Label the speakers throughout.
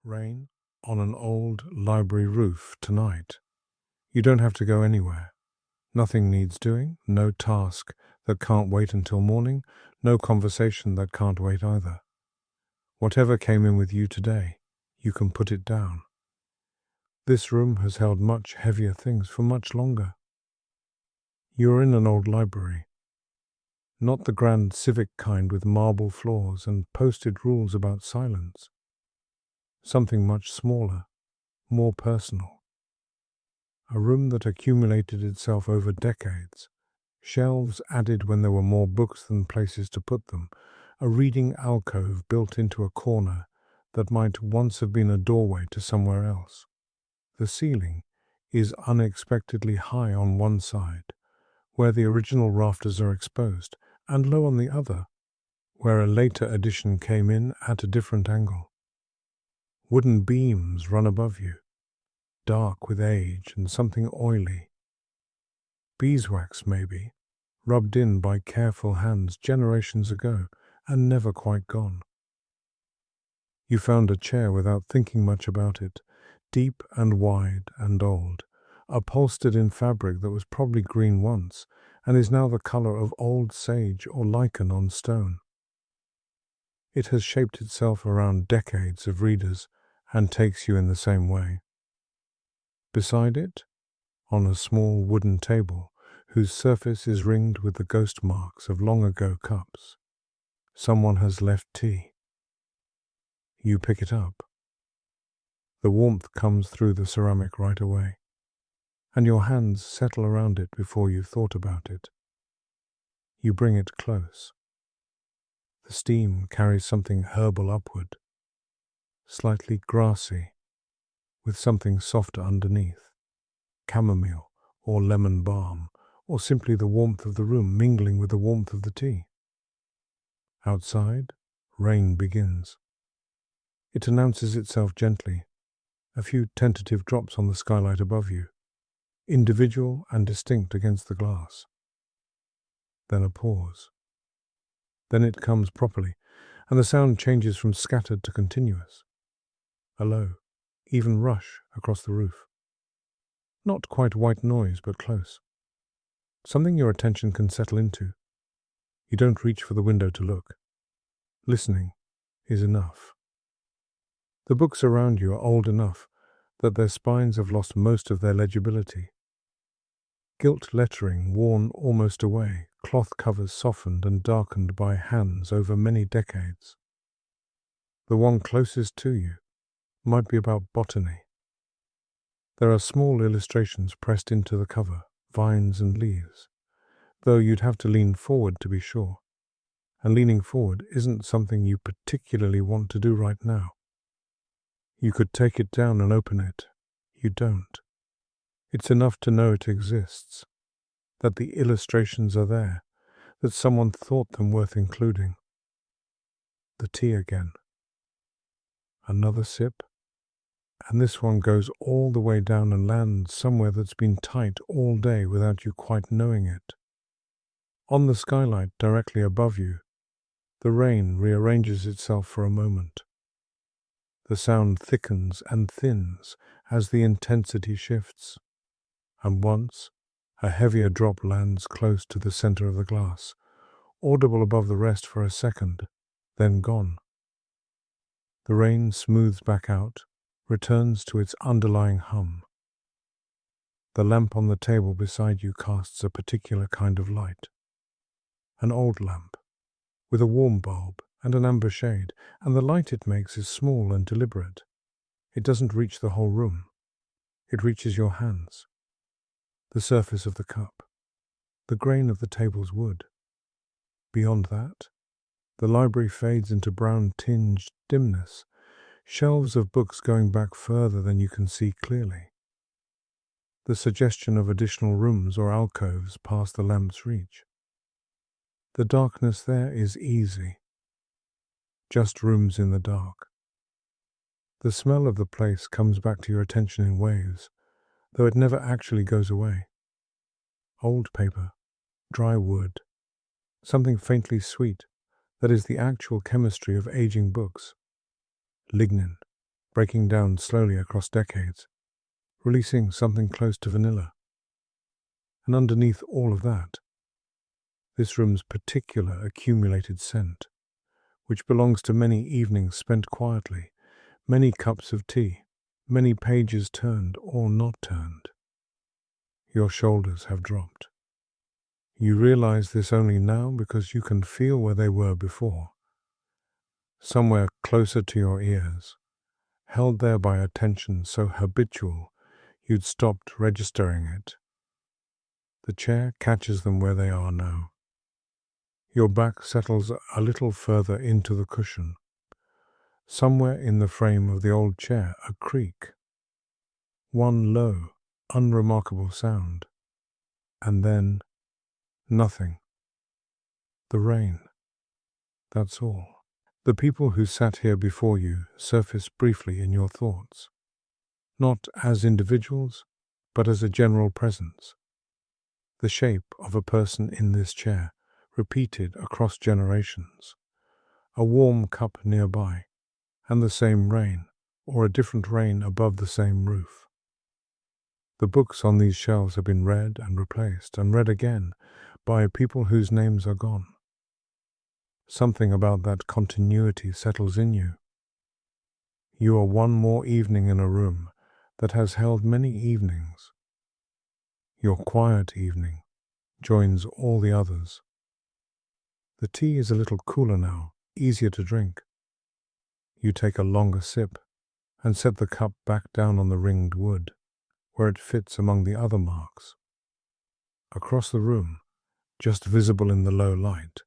Speaker 1: Rain on an old library roof tonight. You don't have to go anywhere. Nothing needs doing, no task that can't wait until morning, no conversation that can't wait either. Whatever came in with you today, you can put it down. This room has held much heavier things for much longer. You are in an old library, not the grand civic kind with marble floors and posted rules about silence. Something much smaller, more personal. A room that accumulated itself over decades, shelves added when there were more books than places to put them, a reading alcove built into a corner that might once have been a doorway to somewhere else. The ceiling is unexpectedly high on one side, where the original rafters are exposed, and low on the other, where a later addition came in at a different angle. Wooden beams run above you, dark with age and something oily. Beeswax, maybe, rubbed in by careful hands generations ago and never quite gone. You found a chair without thinking much about it, deep and wide and old, upholstered in fabric that was probably green once and is now the color of old sage or lichen on stone. It has shaped itself around decades of readers and takes you in the same way. Beside it, on a small wooden table whose surface is ringed with the ghost marks of long-ago cups, someone has left tea. You pick it up. The warmth comes through the ceramic right away, and your hands settle around it before you've thought about it. You bring it close. The steam carries something herbal upward, slightly grassy, with something softer underneath, chamomile or lemon balm, or simply the warmth of the room mingling with the warmth of the tea. Outside, rain begins. It announces itself gently, a few tentative drops on the skylight above you, individual and distinct against the glass. Then a pause. Then it comes properly, and the sound changes from scattered to continuous. A low, even rush across the roof. Not quite white noise, but close. Something your attention can settle into. You don't reach for the window to look. Listening is enough. The books around you are old enough that their spines have lost most of their legibility. Gilt lettering worn almost away, cloth covers softened and darkened by hands over many decades. The one closest to you might be about botany. There are small illustrations pressed into the cover, vines and leaves, though you'd have to lean forward to be sure, and leaning forward isn't something you particularly want to do right now. You could take it down and open it. You don't. It's enough to know it exists, that the illustrations are there, that someone thought them worth including. The tea again. Another sip, and this one goes all the way down and lands somewhere that's been tight all day without you quite knowing it. On the skylight directly above you, the rain rearranges itself for a moment. The sound thickens and thins as the intensity shifts, and once a heavier drop lands close to the center of the glass, audible above the rest for a second, then gone. The rain smooths back out, returns to its underlying hum. The lamp on the table beside you casts a particular kind of light. An old lamp, with a warm bulb and an amber shade, and the light it makes is small and deliberate. It doesn't reach the whole room. It reaches your hands, the surface of the cup, the grain of the table's wood. Beyond that, the library fades into brown-tinged dimness, shelves of books going back further than you can see clearly. The suggestion of additional rooms or alcoves past the lamp's reach. The darkness there is easy. Just rooms in the dark. The smell of the place comes back to your attention in waves, though it never actually goes away. Old paper, dry wood, something faintly sweet that is the actual chemistry of aging books. Lignin, breaking down slowly across decades, releasing something close to vanilla. And underneath all of that, this room's particular accumulated scent, which belongs to many evenings spent quietly, many cups of tea, many pages turned or not turned. Your shoulders have dropped. You realize this only now because you can feel where they were before. Somewhere closer to your ears, held there by a tension so habitual you'd stopped registering it. The chair catches them where they are now. Your back settles a little further into the cushion. Somewhere in the frame of the old chair, a creak. One low, unremarkable sound. And then, nothing. The rain. That's all. The people who sat here before you surface briefly in your thoughts. Not as individuals, but as a general presence. The shape of a person in this chair, repeated across generations. A warm cup nearby, and the same rain, or a different rain above the same roof. The books on these shelves have been read and replaced and read again by people whose names are gone. Something about that continuity settles in you. You are one more evening in a room that has held many evenings. Your quiet evening joins all the others. The tea is a little cooler now, easier to drink. You take a longer sip and set the cup back down on the ringed wood, where it fits among the other marks. Across the room, just visible in the low light,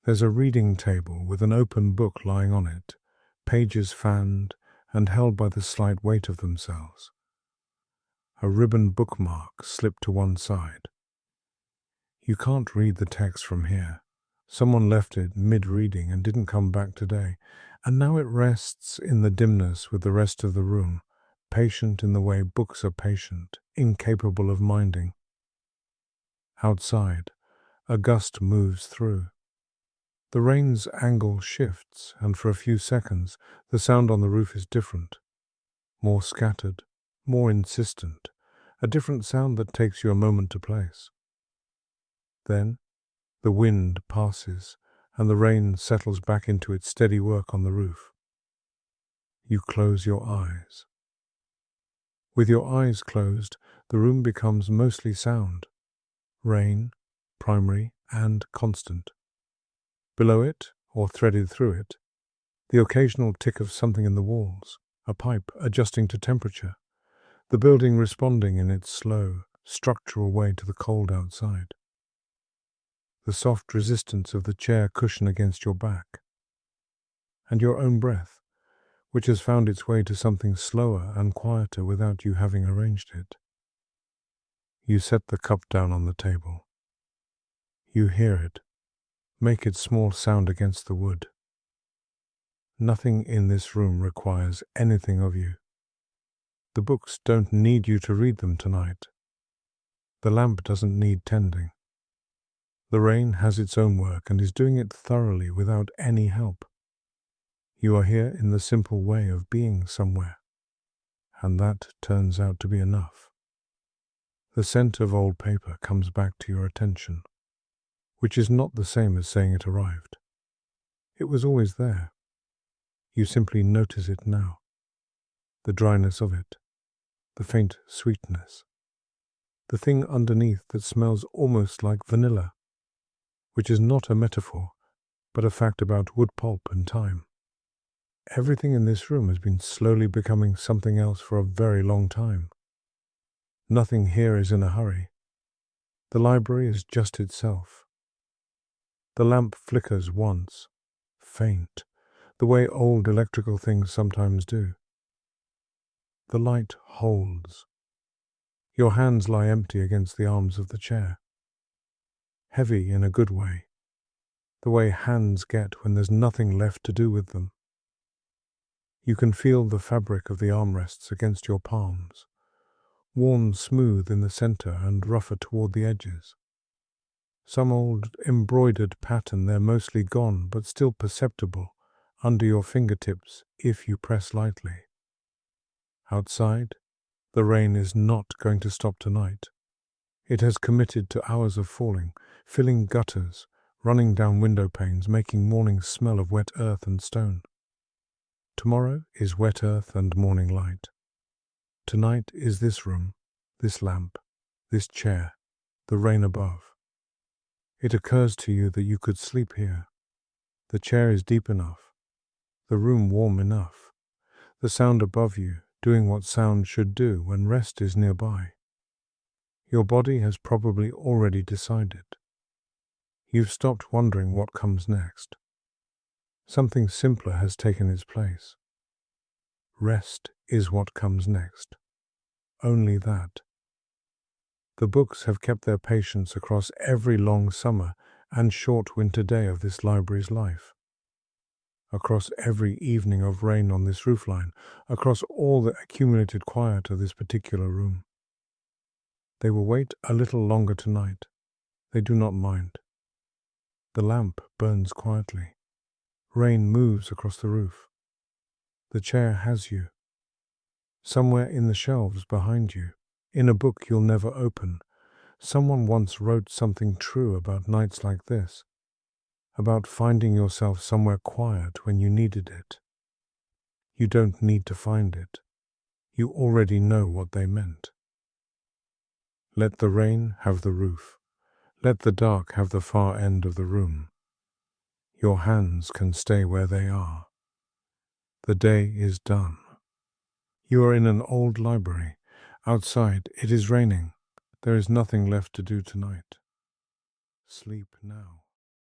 Speaker 1: there's a reading table with an open book lying on it, pages fanned and held by the slight weight of themselves. A ribbon bookmark slipped to one side. You can't read the text from here. Someone left it mid-reading and didn't come back today, and now it rests in the dimness with the rest of the room, patient in the way books are patient, incapable of minding. Outside, a gust moves through. The rain's angle shifts, and for a few seconds the sound on the roof is different, more scattered, more insistent, a different sound that takes you a moment to place. Then the wind passes, and the rain settles back into its steady work on the roof. You close your eyes. With your eyes closed, the room becomes mostly sound. Rain, primary and constant. Below it, or threaded through it, the occasional tick of something in the walls, a pipe adjusting to temperature, the building responding in its slow, structural way to the cold outside. The soft resistance of the chair cushion against your back, and your own breath, which has found its way to something slower and quieter without you having arranged it. You set the cup down on the table. You hear it, make its small sound against the wood. Nothing in this room requires anything of you. The books don't need you to read them tonight. The lamp doesn't need tending. The rain has its own work and is doing it thoroughly without any help. You are here in the simple way of being somewhere, and that turns out to be enough. The scent of old paper comes back to your attention, which is not the same as saying it arrived. It was always there. You simply notice it now. The dryness of it, the faint sweetness, the thing underneath that smells almost like vanilla, which is not a metaphor, but a fact about wood pulp and time. Everything in this room has been slowly becoming something else for a very long time. Nothing here is in a hurry. The library is just itself. The lamp flickers once, faint, the way old electrical things sometimes do. The light holds. Your hands lie empty against the arms of the chair. Heavy in a good way, the way hands get when there's nothing left to do with them. You can feel the fabric of the armrests against your palms, worn smooth in the center and rougher toward the edges. Some old embroidered pattern there mostly gone, but still perceptible under your fingertips if you press lightly. Outside, the rain is not going to stop tonight. It has committed to hours of falling, filling gutters, running down window panes, making mornings smell of wet earth and stone. Tomorrow is wet earth and morning light. Tonight is this room, this lamp, this chair, the rain above. It occurs to you that you could sleep here. The chair is deep enough, the room warm enough, the sound above you doing what sound should do when rest is nearby. Your body has probably already decided. You've stopped wondering what comes next. Something simpler has taken its place. Rest is what comes next. Only that. The books have kept their patience across every long summer and short winter day of this library's life. Across every evening of rain on this roofline, across all the accumulated quiet of this particular room. They will wait a little longer tonight. They do not mind. The lamp burns quietly. Rain moves across the roof. The chair has you. Somewhere in the shelves behind you, in a book you'll never open, someone once wrote something true about nights like this, about finding yourself somewhere quiet when you needed it. You don't need to find it. You already know what they meant. Let the rain have the roof. Let the dark have the far end of the room. Your hands can stay where they are. The day is done. You are in an old library. Outside, it is raining. There is nothing left to do tonight. Sleep now.